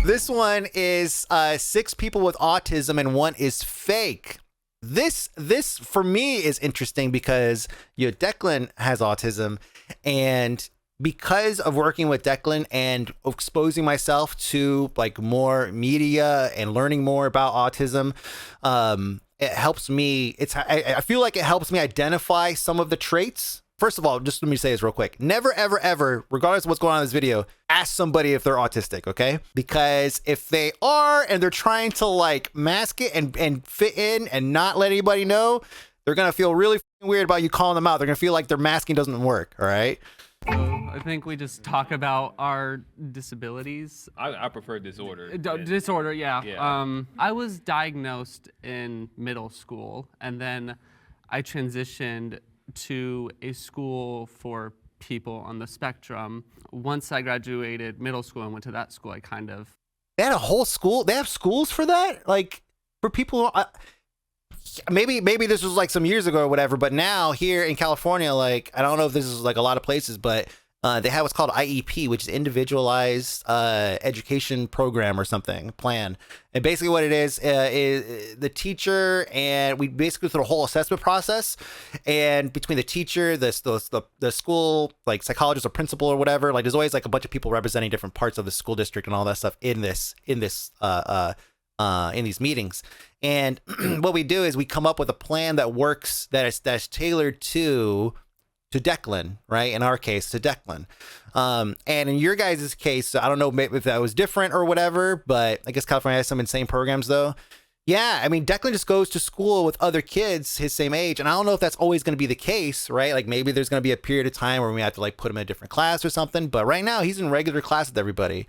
This one is 6 people with autism and 1 is fake. This for me is interesting because Declan has autism, and because of working with Declan and exposing myself to like more media and learning more about autism, it helps me. I feel like it helps me identify some of the traits. First of all, just let me say this real quick. Never, ever, ever, regardless of what's going on in this video, ask somebody if they're autistic, okay? Because if they are and they're trying to like mask it and fit in and not let anybody know, they're going to feel really weird about you calling them out. They're going to feel like their masking doesn't work, all right? So I think we just talk about our disabilities. I prefer disorder. Disorder, yeah. Yeah. I was diagnosed in middle school, and then I transitioned to a school for people on the spectrum. Once I graduated middle school and went to that school, I kind of... They had a whole school? They have schools for that? Like, for people... maybe this was like some years ago or whatever, but now here in California, like, I don't know if this is like a lot of places, but they have what's called IEP, which is individualized education program or something, plan. And basically what it is the teacher, and we basically through the whole assessment process, and between the teacher, the school, like psychologist or principal or whatever, like there's always like a bunch of people representing different parts of the school district and all that stuff in these meetings. And what we do is we come up with a plan that works, that's tailored to Declan, right? In our case, to Declan. And in your guys' case, I don't know if that was different or whatever, but I guess California has some insane programs though. Yeah, I mean, Declan just goes to school with other kids his same age, and I don't know if that's always going to be the case, right? Like maybe there's going to be a period of time where we have to like put him in a different class or something, but right now he's in regular class with everybody.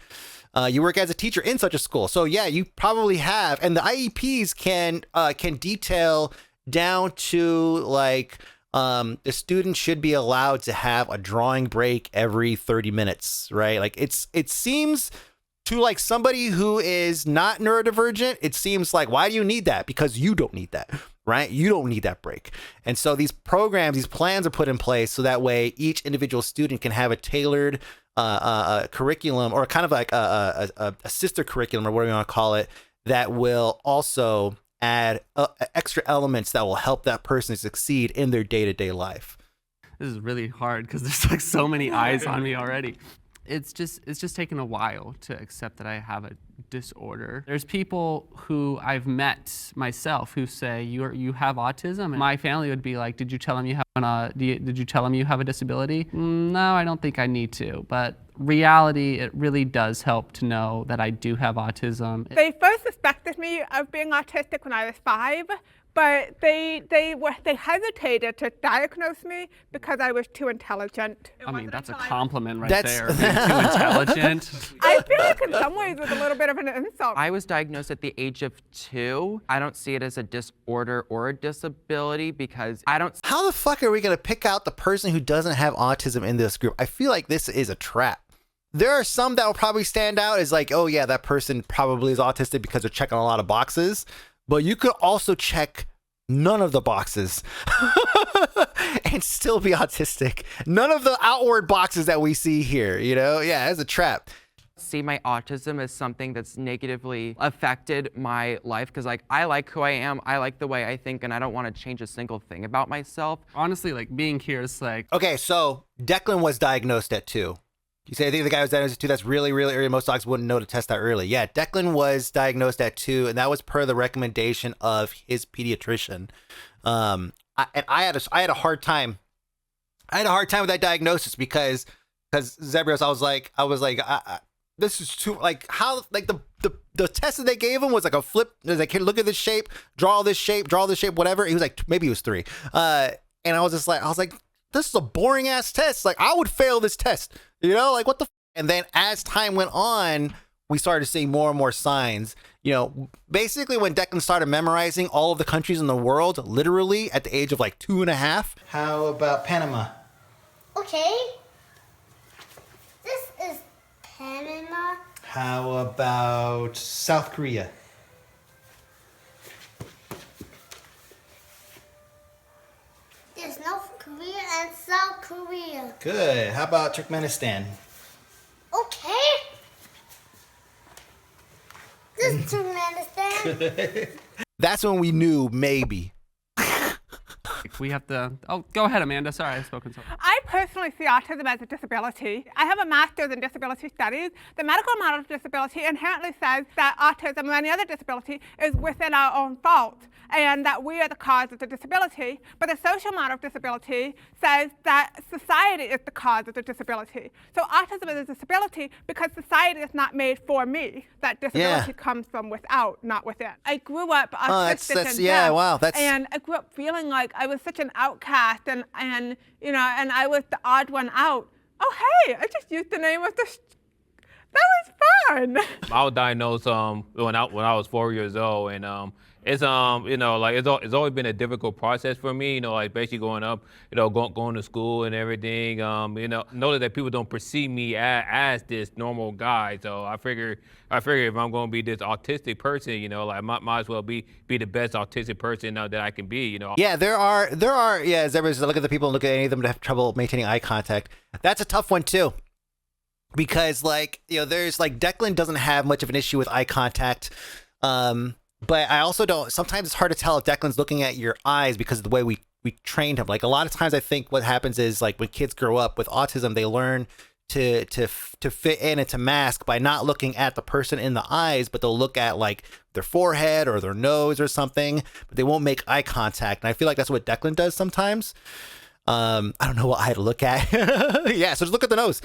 You work as a teacher in such a school, so yeah, you probably have, and the IEPs can detail down to like the student should be allowed to have a drawing break every 30 minutes, right? Like it seems to like somebody who is not neurodivergent, it seems like, why do you need that? Because you don't need that, right? You don't need that break. And so these programs, these plans are put in place so that way each individual student can have a tailored curriculum, or kind of like a sister curriculum, or whatever you want to call it, that will also add extra elements that will help that person succeed in their day-to-day life. This is really hard because there's like so many eyes on me already. It's just taken a while to accept that I have a disorder. There's people who I've met myself who say you have autism, and my family would be like, did you tell him you have did you tell him you have a disability? No, I don't think I need to. But reality, it really does help to know that I do have autism. They first suspected me of being autistic when I was 5. But they hesitated to diagnose me because I was too intelligent. I mean, that's a compliment right there. Being too intelligent. I feel like in some ways it was a little bit of an insult. I was diagnosed at the age of 2. I don't see it as a disorder or a disability because I don't... How the fuck are we going to pick out the person who doesn't have autism in this group? I feel like this is a trap. There are some that will probably stand out as like, oh yeah, that person probably is autistic because they're checking a lot of boxes. But you could also check none of the boxes and still be autistic. None of the outward boxes that we see here, you know? Yeah, it's a trap. See my autism as something that's negatively affected my life because like I like who I am, I like the way I think, and I don't want to change a single thing about myself. Honestly, like being here is like... Okay, so Declan was diagnosed at 2. You say I think the guy was diagnosed at 2. That's really, really early. Most dogs wouldn't know to test that early. Yeah, Declan was diagnosed at 2, and that was per the recommendation of his pediatrician. I had a hard time. I had a hard time with that diagnosis because Zebrios, I was like, this is too, like, how, like the test that they gave him was like a flip. It was like, here, look at this shape, draw this shape, whatever. He was like, maybe he was 3. And I was like, this is a boring ass test. Like, I would fail this test, you know, like what the and then as time went on, we started seeing more and more signs. You know, basically when Declan started memorizing all of the countries in the world, literally at the age of like 2.5. How about Panama? Okay. This is Panama. How about South Korea? There's North Korea and South Korea. Good. How about Turkmenistan? Okay. to understand. That's when we knew maybe. We have to. Oh, go ahead, Amanda. Sorry, I've spoken so. I personally see autism as a disability. I have a master's in disability studies. The medical model of disability inherently says that autism or any other disability is within our own fault and that we are the cause of the disability. But the social model of disability says that society is the cause of the disability. So autism is a disability because society is not made for me. That disability comes from without, not within. I grew up autistic and deaf, and I grew up feeling like I was such an outcast and you know, and I was the odd one out. Oh, hey, I just used the name of the. That was fun. I was diagnosed when I was 4 years old, and it's you know, like it's always been a difficult process for me. You know, like basically growing up, you know, going to school and everything. You know that people don't perceive me as this normal guy. So I figure if I'm going to be this autistic person, you know, like might as well be the best autistic person that I can be. You know. Yeah, there are. Yeah, as everybody's look at the people and look at any of them that have trouble maintaining eye contact. That's a tough one too. Because like, you know, there's like Declan doesn't have much of an issue with eye contact. But I also don't, sometimes it's hard to tell if Declan's looking at your eyes because of the way we trained him. Like a lot of times I think what happens is like when kids grow up with autism, they learn to fit in and to mask by not looking at the person in the eyes, but they'll look at like their forehead or their nose or something, but they won't make eye contact. And I feel like that's what Declan does sometimes. I don't know what eye to look at. Yeah, so just look at the nose.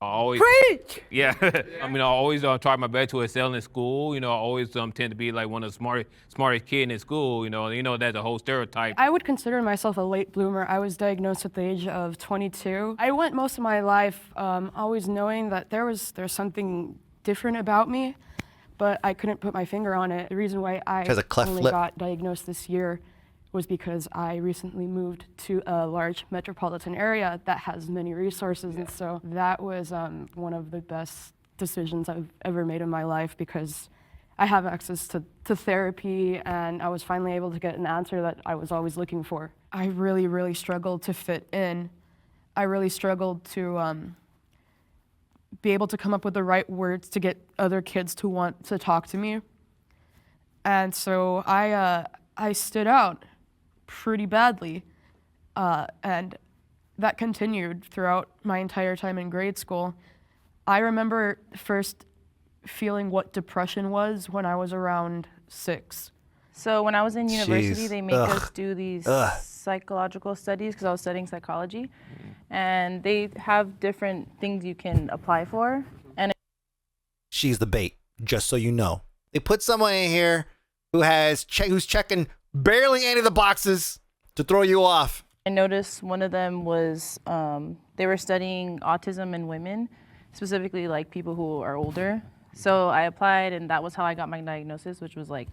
I always, Preach! Yeah, I mean, I always try my best to excel in school. You know, I always tend to be like one of the smartest kid in school. You know, that's a whole stereotype. I would consider myself a late bloomer. I was diagnosed at the age of 22. I went most of my life always knowing that there's something different about me, but I couldn't put my finger on it. The reason why I only got diagnosed this year was because I recently moved to a large metropolitan area that has many resources, and so that was one of the best decisions I've ever made in my life because I have access to therapy, and I was finally able to get an answer that I was always looking for. I really, really struggled to fit in. I really struggled to be able to come up with the right words to get other kids to want to talk to me. And so I stood out pretty badly, and that continued throughout my entire time in grade school. I remember first feeling what depression was when I was around 6. So when I was in university, they make us do these psychological studies because I was studying psychology, and they have different things you can apply for. And she's the bait, just so you know. They put someone in here who's checking barely any of the boxes to throw you off. I noticed one of them was they were studying autism in women, specifically like people who are older. So I applied, and that was how I got my diagnosis, which was like,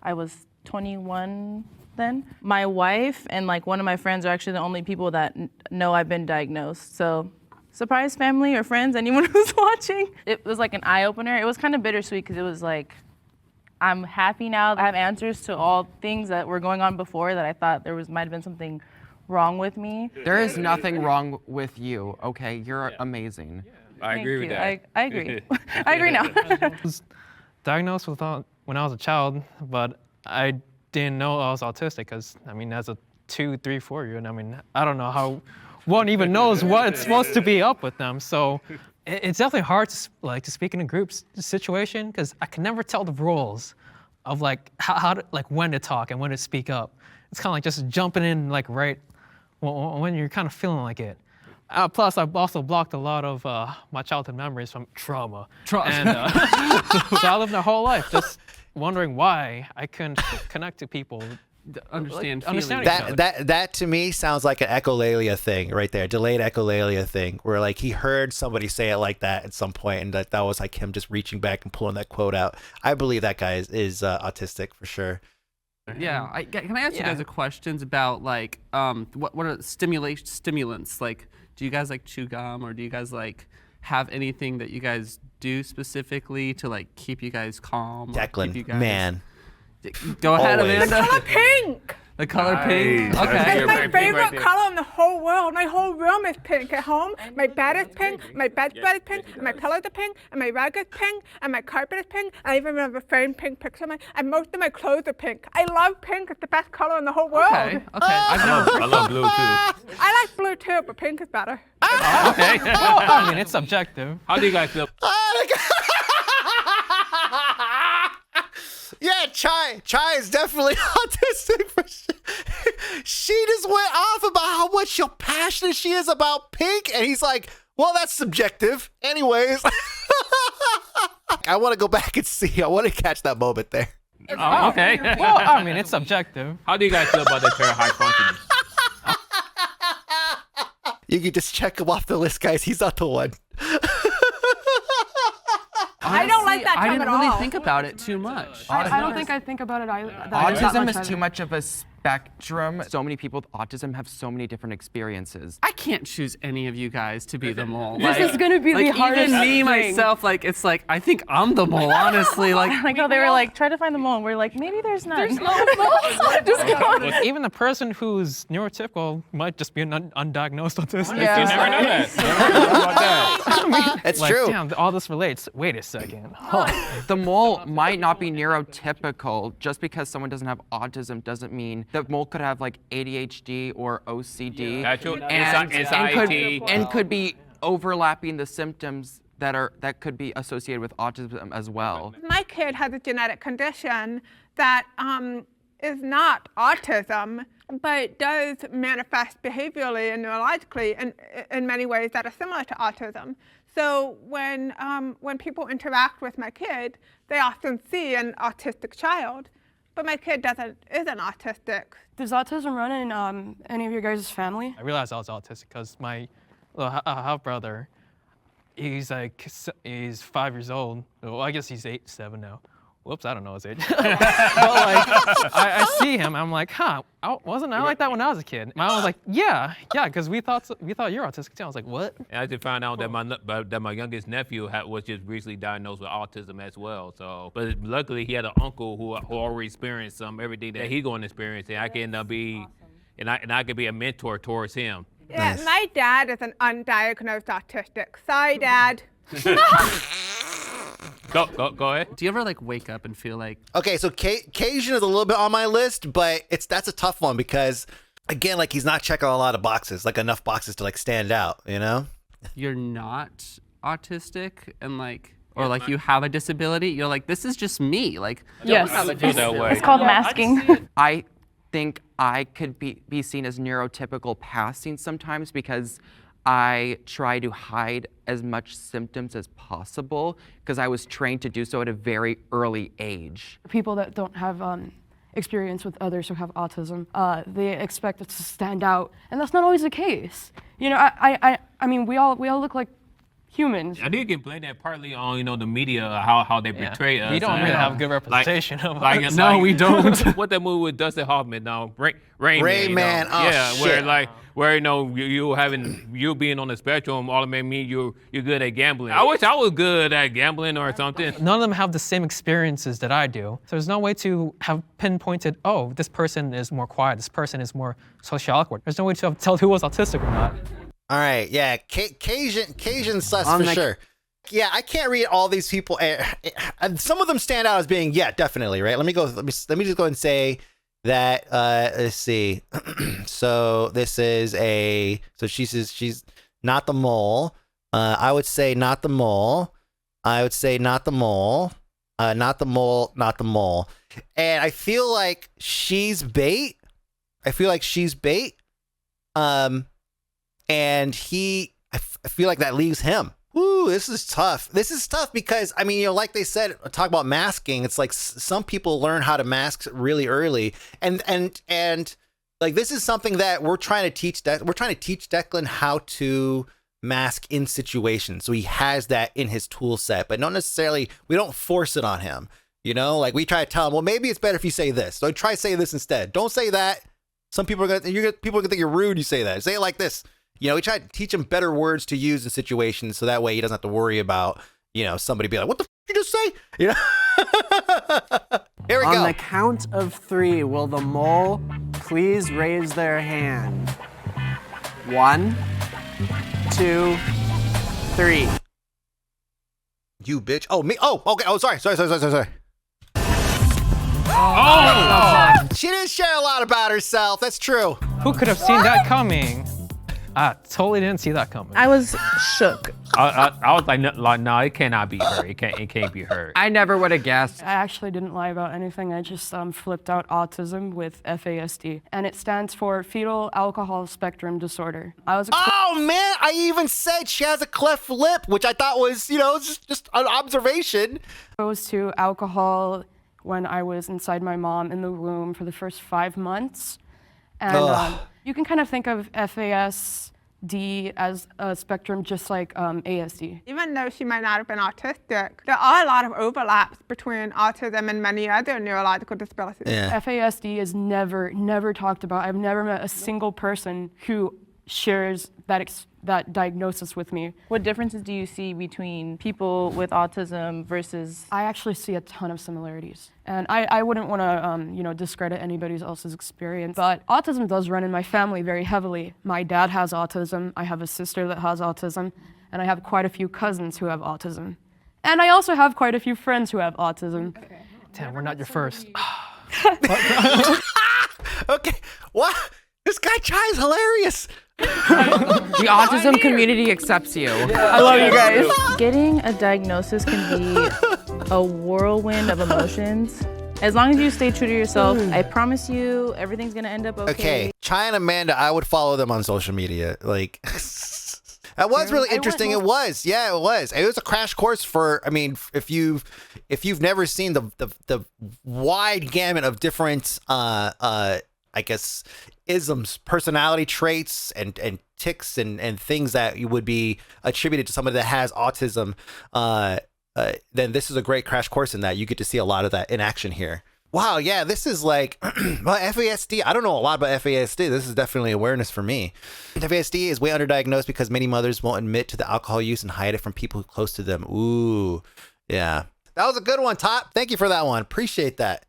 I was 21 then. My wife and like one of my friends are actually the only people that know I've been diagnosed. So surprise family or friends, anyone who's watching. It was like an eye opener. It was kind of bittersweet because it was like, I'm happy now. I have answers to all things that were going on before that I thought might have been something wrong with me. There is nothing wrong with you, okay? You're amazing. I agree with that. I agree. I agree now. I was diagnosed when I was a child, but I didn't know I was autistic because, I mean, as a 2, 3, 4-year-old, I mean, I don't know how one even knows what's supposed to be up with them. So it's definitely hard to speak in a group situation because I can never tell the rules of like how to, like when to talk and when to speak up. It's kind of like just jumping in like right when you're kind of feeling like it. Plus, I've also blocked a lot of my childhood memories from trauma. And so I lived my whole life just wondering why I couldn't connect to people. Understand each other. That to me sounds like an echolalia thing right there, delayed echolalia thing, where like he heard somebody say it like that at some point, and that was like him just reaching back and pulling that quote out. I believe that guy is autistic for sure. Yeah, can I ask you guys a questions about like what are stimulants? Like, do you guys like chew gum, or do you guys like have anything that you guys do specifically to like keep you guys calm? Declan, keep you guys... man. Go ahead, Always. Amanda. The color pink. The color pink. Nice. Okay. It's You're my right, pink right favorite there. color in the whole world. My whole room is pink. At home, my bed is pink, my bedspread is pink, and my pillows are pink, and my rug is pink, and my carpet is pink. I even have a framed pink picture of mine, and most of my clothes are pink. I love pink. It's the best color in the whole world. Okay. I've never. I love blue too. I like blue too, but pink is better. Okay. Well, I mean, it's subjective. How do you guys feel? Yeah, Chai is definitely autistic for sure. She just went off about how much passionate she is about pink, and he's like, well, that's subjective. Anyways. I want to go back and see. I want to catch that moment there. Oh, okay. Well, I mean, it's subjective. How do you guys feel about the term high functioning? You can just check him off the list, guys. He's not the one. I don't like that I term didn't at really all. think about it too much. I don't think I think about it either. that Autism much is too either. much of a spectrum. So many people with autism have so many different experiences. I can't choose any of you guys to be the mole. This is gonna be the hardest Even me thing. myself, like it's like I think I'm the mole. Honestly, like Like, oh, they were like, try to find the mole. And we're like, maybe there's none. Just go. Even the person who's neurotypical might just be an undiagnosed autistic. Yeah. You never know that. You never know about that. It's Like, true. damn, all this relates. Wait a second. Huh. The mole might not be neurotypical. Just because someone doesn't have autism doesn't mean the mole could have like ADHD or OCD. Actual and could be overlapping the symptoms that could be associated with autism as well. My kid has a genetic condition that is not autism, but does manifest behaviorally and neurologically in many ways that are similar to autism. So when people interact with my kid, they often see an autistic child, but my kid isn't autistic. Does autism run in any of your guys' family? I realized I was autistic because my little half brother, he's 5 years old. Well, I guess he's 7 now. Whoops, I don't know his age. But like, I see him, I'm like, wasn't I like that when I was a kid? My mom was like, yeah, because we thought you're autistic too. I was like, what? And I just found out that my youngest nephew was just recently diagnosed with autism as well. So, but luckily he had an uncle who already experienced everything that he's going to experience, and I can and I could be a mentor towards him. Yeah, Nice. my dad is an undiagnosed autistic. Sorry, Dad. Go ahead. do you ever like wake up and feel like Okay, so Cajun is a little bit on my list, but that's a tough one because, again, like he's not checking a lot of boxes, like enough boxes to like stand out, you know? you're not autistic and like or like you have a disability? You're like, this is just me. Like Yes. I don't have a Feel that way. disability. It's called masking. I think I could be seen as neurotypical passing sometimes because I try to hide as much symptoms as possible because I was trained to do so at a very early age. People that don't have experience with others who have autism, they expect it to stand out, and that's not always the case. You know, I mean, we all look like humans. I think you can blame that partly on the media, how they portray us. We don't really have good representation of us. No, we don't. What that movie with Dustin Hoffman now, Rain Man, oh, yeah, shit. where you being on the spectrum automatically mean you're good at gambling. I wish I was good at gambling or something. None of them have the same experiences that I do. So there's no way to have pinpointed, oh, this person is more quiet, this person is more socially awkward. There's no way to tell who was autistic or not. All right, yeah, Cajun sus for sure. Yeah, I can't read all these people. And some of them stand out as being, yeah, definitely, right? Let me just go and say that. Let's see. So this is so she says she's not the mole. I would say not the mole. I would say not the mole. Not the mole. Not the mole. And I feel like she's bait. And I feel like that leaves him. Woo, this is tough. This is tough because, I mean, like they said, talk about masking. It's like some people learn how to mask really early. And like, this is something that we're trying to teach Declan how to mask in situations. So he has that in his tool set, but not necessarily, we don't force it on him. You know, like we try to tell him, well, maybe it's better if you say this. So try say this instead. Don't say that. Some people are gonna think you're rude. You say that. Say it like this. You know, we try to teach him better words to use in situations so that way he doesn't have to worry about, somebody being like, what the f*** did you just say? You know? Here we On go. the count of 3, will the mole please raise their hand? 1, 2, 3. You bitch. Oh, me. Oh, okay. Oh, sorry. Oh! She didn't share a lot about herself. That's true. Who could have seen that coming? I totally didn't see that coming. I was shook. I was like, no, it cannot be her. It can't be her. I never would have guessed. I actually didn't lie about anything. I just flipped out autism with FASD, and it stands for fetal alcohol spectrum disorder. I was Oh man, I even said she has a cleft lip, which I thought was, just an observation. exposed to alcohol when I was inside my mom in the womb for the first 5 months. And you can kind of think of FASD as a spectrum just like ASD. Even though she might not have been autistic, there are a lot of overlaps between autism and many other neurological disabilities. Yeah. FASD is never talked about. I've never met a single person who shares that diagnosis with me. What differences do you see between people with autism versus? I actually see a ton of similarities. And I wouldn't want to, discredit anybody else's experience, but autism does run in my family very heavily. My dad has autism, I have a sister that has autism, and I have quite a few cousins who have autism. And I also have quite a few friends who have autism. Okay. Damn, we're not your first. Okay, what? This guy Chai is hilarious. The autism community accepts you. I love you guys. Getting a diagnosis can be a whirlwind of emotions. As long as you stay true to yourself, I promise you everything's gonna end up okay. Okay, Chai and Amanda, I would follow them on social media. Like, that was really interesting. It was. Yeah, it was. It was a crash course for, if you've never seen the wide gamut of different, I guess, isms, personality traits, and tics and things that you would be attributed to somebody that has autism, then this is a great crash course in that. You get to see a lot of that in action here. Wow, yeah, this is like, well, FASD, I don't know a lot about FASD. This is definitely awareness for me. FASD is way underdiagnosed because many mothers won't admit to the alcohol use and hide it from people close to them. Ooh, yeah. That was a good one, Top. Thank you for that one. Appreciate that.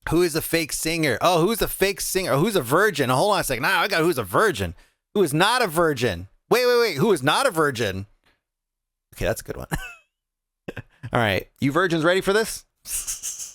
Who is a fake singer? Oh, who's a fake singer? Oh, who's a virgin? Oh, hold on a second. Now I got who's a virgin. Who is not a virgin? Wait. Who is not a virgin? Okay, that's a good one. All right. You virgins ready for this?